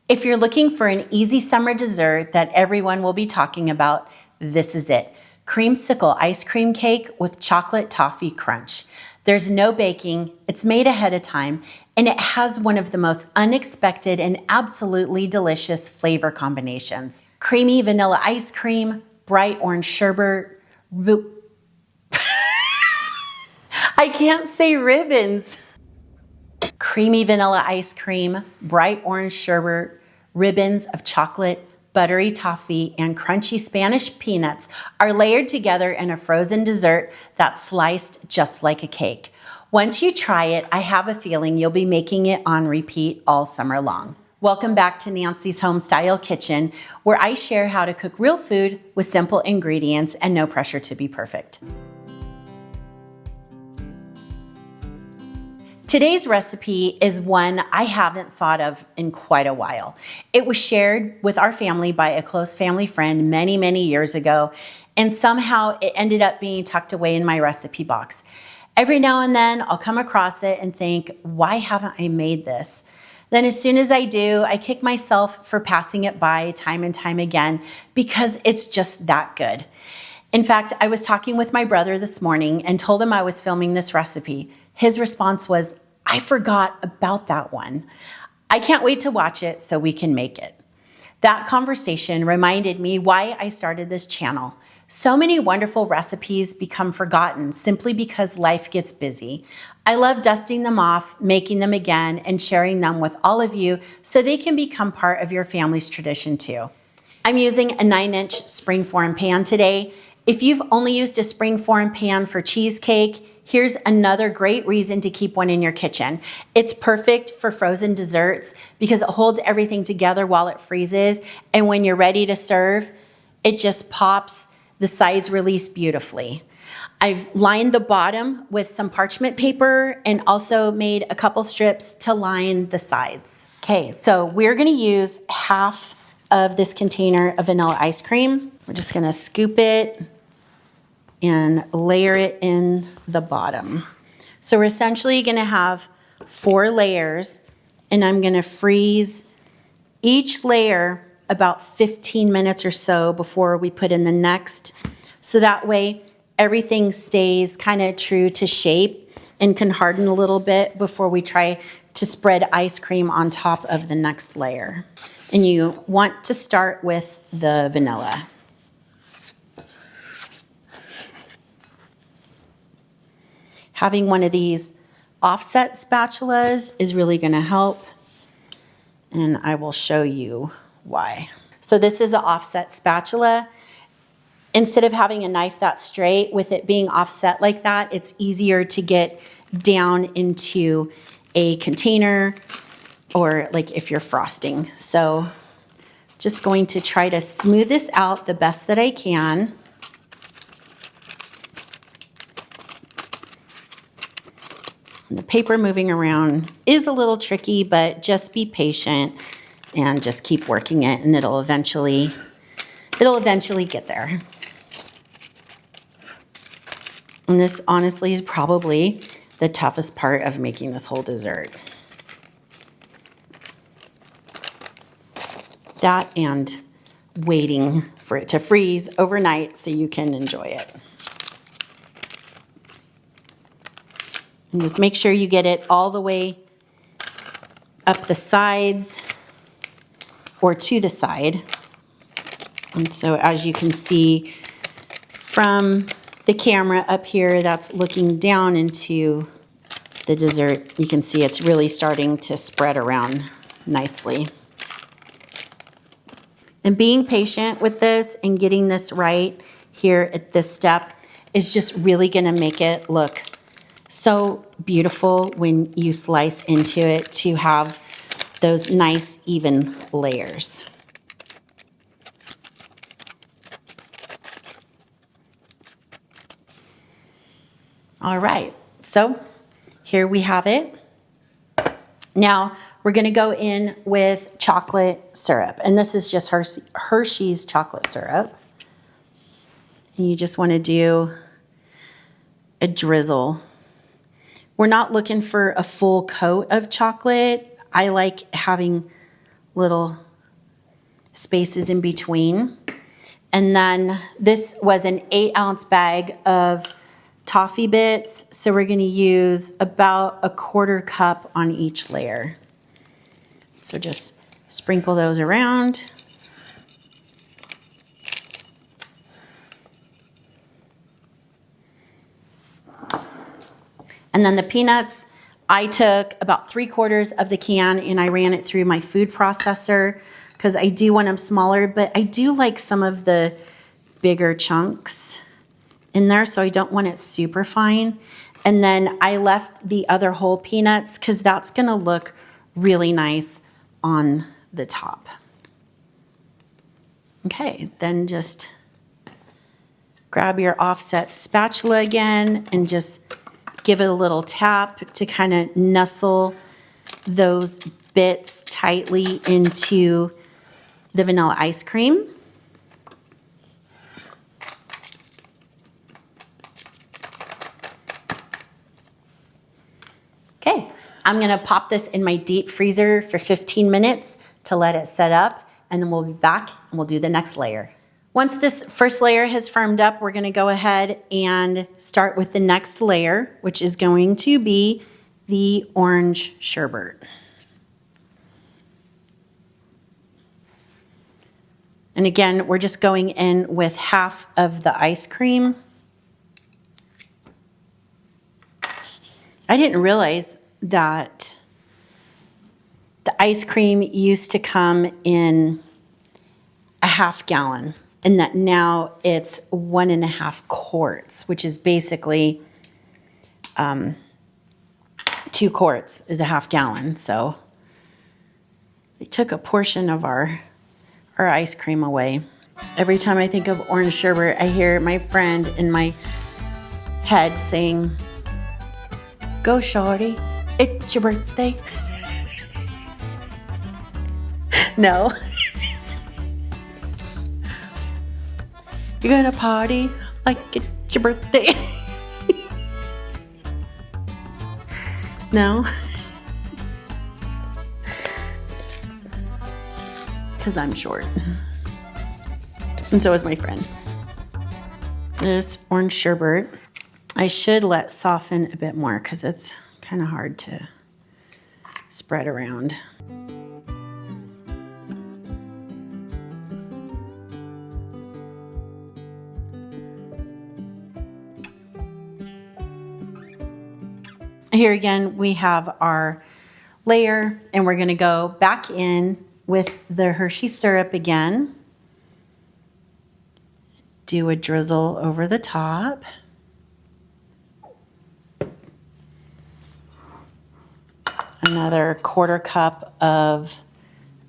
If you're looking for an easy summer dessert that everyone will be talking about, this is it. Creamsicle Ice Cream Cake with Chocolate Toffee Crunch. There's no baking, it's made ahead of time, and it has one of the most unexpected and absolutely delicious flavor combinations. Creamy vanilla ice cream, bright orange sherbet, I can't say ribbons. Creamy vanilla ice cream, bright orange sherbet, ribbons of chocolate, buttery toffee, and crunchy Spanish peanuts are layered together in a frozen dessert that's sliced just like a cake. Once you try it, I have a feeling you'll be making it on repeat all summer long. Welcome back to Nancy's Homestyle Kitchen, where I share how to cook real food with simple ingredients and no pressure to be perfect. Today's recipe is one I haven't thought of in quite a while. It was shared with our family by a close family friend many, many years ago, and somehow it ended up being tucked away in my recipe box. Every now and then I'll come across it and think, why haven't I made this? Then as soon as I do, I kick myself for passing it by time and time again because it's just that good. In fact, I was talking with my brother this morning and told him I was filming this recipe. His response was, I forgot about that one. I can't wait to watch it so we can make it. That conversation reminded me why I started this channel. So many wonderful recipes become forgotten simply because life gets busy. I love dusting them off, making them again, and sharing them with all of you so they can become part of your family's tradition too. I'm using a 9-inch springform pan today. If you've only used a springform pan for cheesecake, here's another great reason to keep one in your kitchen. It's perfect for frozen desserts because it holds everything together while it freezes, and when you're ready to serve, it just pops. The sides release beautifully. I've lined the bottom with some parchment paper and also made a couple strips to line the sides. Okay, so we're gonna use half of this container of vanilla ice cream. We're just gonna scoop it and layer it in the bottom. So we're essentially gonna have 4 layers, and I'm gonna freeze each layer about 15 minutes or so before we put in the next. So that way everything stays kind of true to shape and can harden a little bit before we try to spread ice cream on top of the next layer. And you want to start with the vanilla. Having one of these offset spatulas is really gonna help, and I will show you why. So this is an offset spatula. Instead of having a knife that's straight, with it being offset like that, it's easier to get down into a container or like if you're frosting. So just going to try to smooth this out the best that I can. The paper moving around is a little tricky, but just be patient and just keep working it, and it'll eventually get there. And this honestly is probably the toughest part of making this whole dessert. That and waiting for it to freeze overnight so you can enjoy it. And just make sure you get it all the way up the sides or to the side. And so as you can see from the camera up here that's looking down into the dessert, you can see it's really starting to spread around nicely. And being patient with this and getting this right here at this step is just really gonna make it look so beautiful when you slice into it to have those nice even layers. All right, so here we have it. Now we're gonna go in with chocolate syrup, and this is just Hershey's chocolate syrup. And you just wanna do a drizzle. We're not looking for a full coat of chocolate. I like having little spaces in between. And then this was an 8-ounce bag of toffee bits. So we're going to use about a 1/4 cup on each layer. So just sprinkle those around. And then the peanuts, I took about 3/4 of the can and I ran it through my food processor because I do want them smaller, but I do like some of the bigger chunks in there, so I don't want it super fine. And then I left the other whole peanuts because that's gonna look really nice on the top. Okay, then just grab your offset spatula again and just give it a little tap to kind of nestle those bits tightly into the vanilla ice cream. Okay, I'm gonna pop this in my deep freezer for 15 minutes to let it set up, and then we'll be back and we'll do the next layer. Once this first layer has firmed up, we're gonna go ahead and start with the next layer, which is going to be the orange sherbet. And again, we're just going in with half of the ice cream. I didn't realize that the ice cream used to come in a 1/2 gallon and that now it's 1.5 quarts, which is basically 2 quarts is a 1/2 gallon. So they took a portion of our ice cream away. Every time I think of orange sherbet, I hear my friend in my head saying, "Go shorty, it's your birthday." No. You're gonna party like it's your birthday. No. Because I'm short. And so is my friend. This orange sherbet, I should let soften a bit more because it's kind of hard to spread around. Here again, we have our layer, and we're going to go back in with the Hershey syrup again. Do a drizzle over the top. Another 1/4 cup of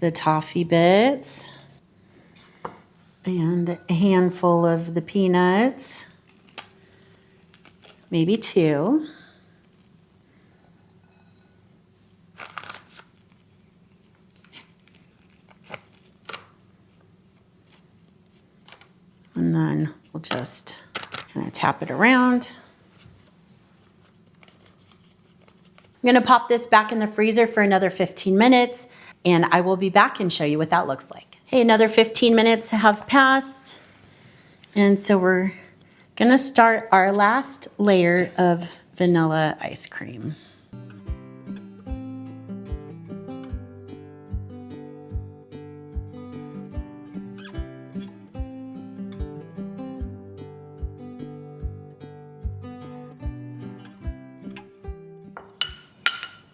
the toffee bits. And a handful of the peanuts. Maybe 2. And then we'll just kind of tap it around. I'm gonna pop this back in the freezer for another 15 minutes, and I will be back and show you what that looks like. Hey, another 15 minutes have passed. And so we're gonna start our last layer of vanilla ice cream.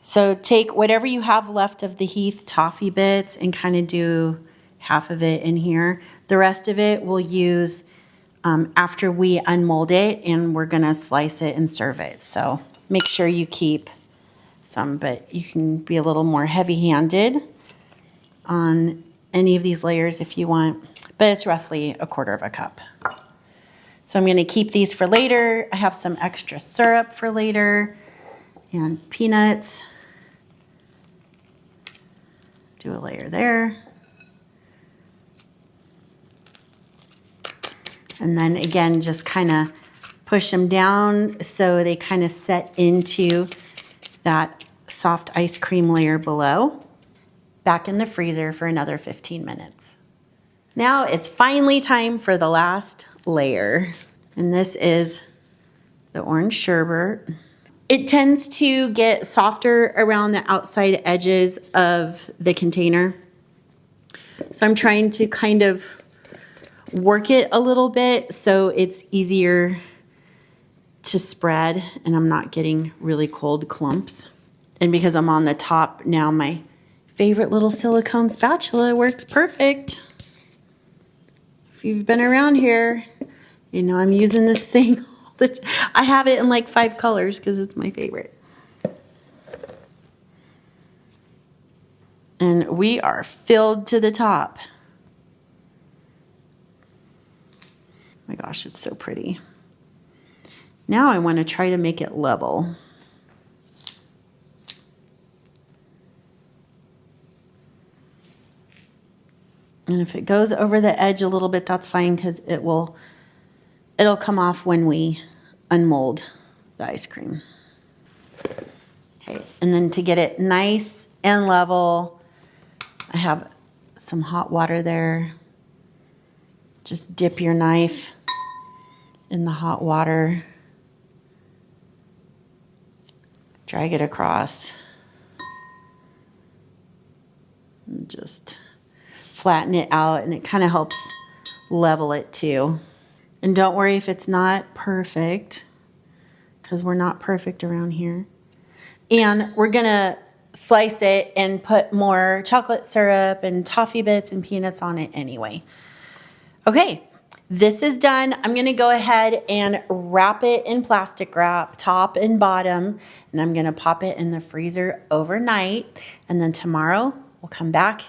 So take whatever you have left of the Heath Toffee Bits and kind of do half of it in here. The rest of it we'll use after we unmold it, and we're gonna slice it and serve it. So make sure you keep some, but you can be a little more heavy-handed on any of these layers if you want, but it's roughly 1/4 cup. So I'm gonna keep these for later. I have some extra syrup for later and peanuts. Do a layer there. And then again, just kind of push them down so they kind of set into that soft ice cream layer below. back in the freezer for another 15 minutes. Now it's finally time for the last layer. And this is the orange sherbet. It tends to get softer around the outside edges of the container. So I'm trying to kind of work it a little bit so it's easier to spread and I'm not getting really cold clumps. And because I'm on the top now, my favorite little silicone spatula works perfect. If you've been around here, you know I'm using this thing. I have it in like 5 colors because it's my favorite. And we are filled to the top. Oh my gosh, it's so pretty. Now I want to try to make it level. And if it goes over the edge a little bit, that's fine because it'll come off when we unmold the ice cream. Okay, and then to get it nice and level, I have some hot water there. Just dip your knife in the hot water. Drag it across. And just flatten it out, and it kind of helps level it too. And don't worry if it's not perfect, because we're not perfect around here. And we're gonna slice it and put more chocolate syrup and toffee bits and peanuts on it anyway. Okay, this is done. I'm gonna go ahead and wrap it in plastic wrap, top and bottom, and I'm gonna pop it in the freezer overnight. And then tomorrow we'll come back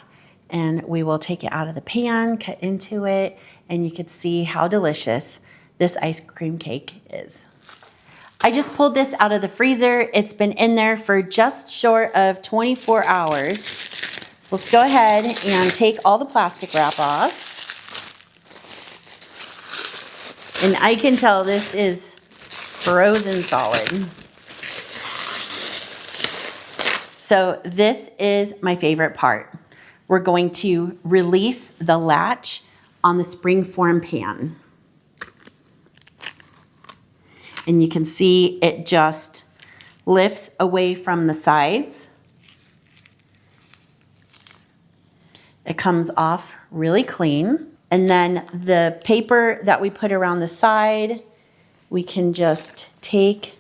and we will take it out of the pan, cut into it, and you can see how delicious this ice cream cake is. I just pulled this out of the freezer. It's been in there for just short of 24 hours. So let's go ahead and take all the plastic wrap off. And I can tell this is frozen solid. So this is my favorite part. We're going to release the latch on the springform pan. And you can see it just lifts away from the sides. It comes off really clean. And then the paper that we put around the side, we can just take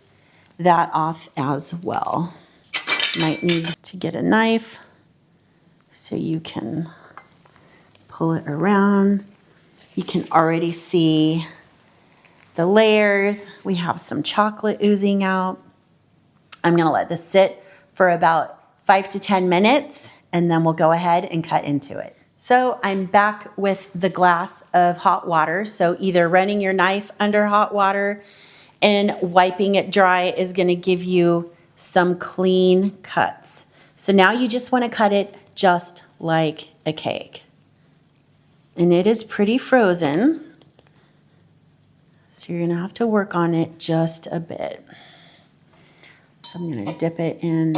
that off as well. Might need to get a knife so you can pull it around. You can already see the layers. We have some chocolate oozing out. I'm gonna let this sit for about 5 to 10 minutes and then we'll go ahead and cut into it. So I'm back with the glass of hot water. So either running your knife under hot water and wiping it dry is gonna give you some clean cuts. So now you just wanna cut it just like a cake. And it is pretty frozen. So you're gonna have to work on it just a bit. So I'm gonna dip it in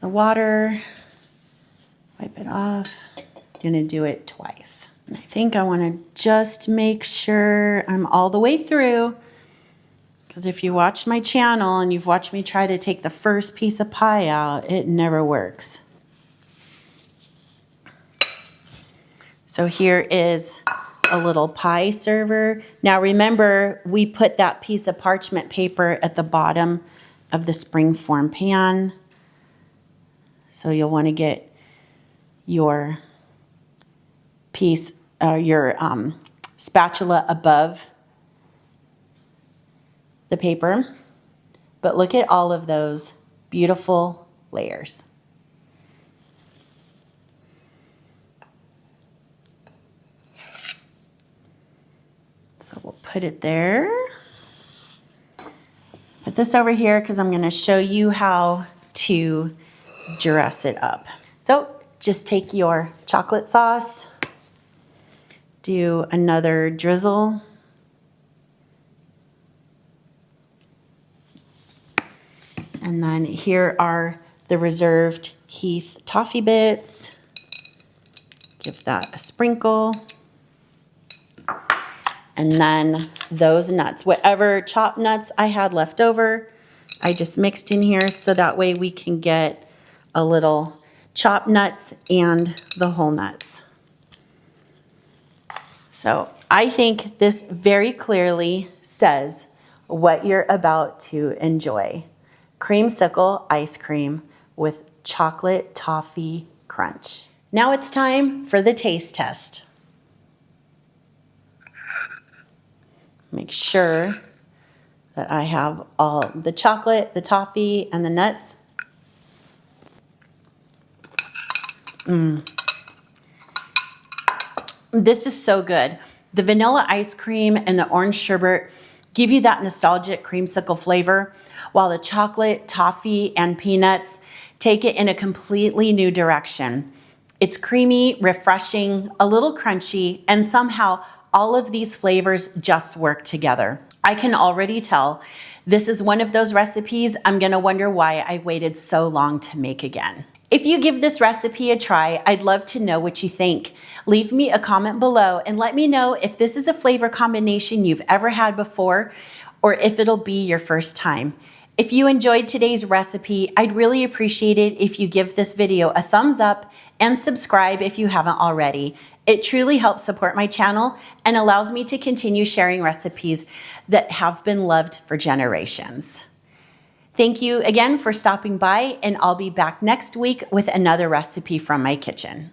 the water, wipe it off. I'm gonna do it twice. And I think I wanna just make sure I'm all the way through, because if you watch my channel and you've watched me try to take the first piece of pie out, it never works. So here is a little pie server. Now remember, we put that piece of parchment paper at the bottom of the springform pan. So you'll want to get your piece, your spatula above the paper. But look at all of those beautiful layers. So we'll put it there. Put this over here because I'm going to show you how to dress it up. So just take your chocolate sauce, do another drizzle. And then here are the reserved Heath Toffee Bits. Give that a sprinkle. And then those nuts, whatever chopped nuts I had left over, I just mixed in here so that way we can get a little chopped nuts and the whole nuts. So I think this very clearly says what you're about to enjoy. Creamsicle ice cream with chocolate toffee crunch. Now it's time for the taste test. Make sure that I have all the chocolate, the toffee, and the nuts. This is so good. The vanilla ice cream and the orange sherbet give you that nostalgic creamsicle flavor, while the chocolate, toffee, and peanuts take it in a completely new direction. It's creamy, refreshing, a little crunchy, and somehow all of these flavors just work together. I can already tell this is one of those recipes I'm gonna wonder why I waited so long to make again. If you give this recipe a try, I'd love to know what you think. Leave me a comment below and let me know if this is a flavor combination you've ever had before or if it'll be your first time. If you enjoyed today's recipe, I'd really appreciate it if you give this video a thumbs up and subscribe if you haven't already. It truly helps support my channel and allows me to continue sharing recipes that have been loved for generations. Thank you again for stopping by, and I'll be back next week with another recipe from my kitchen.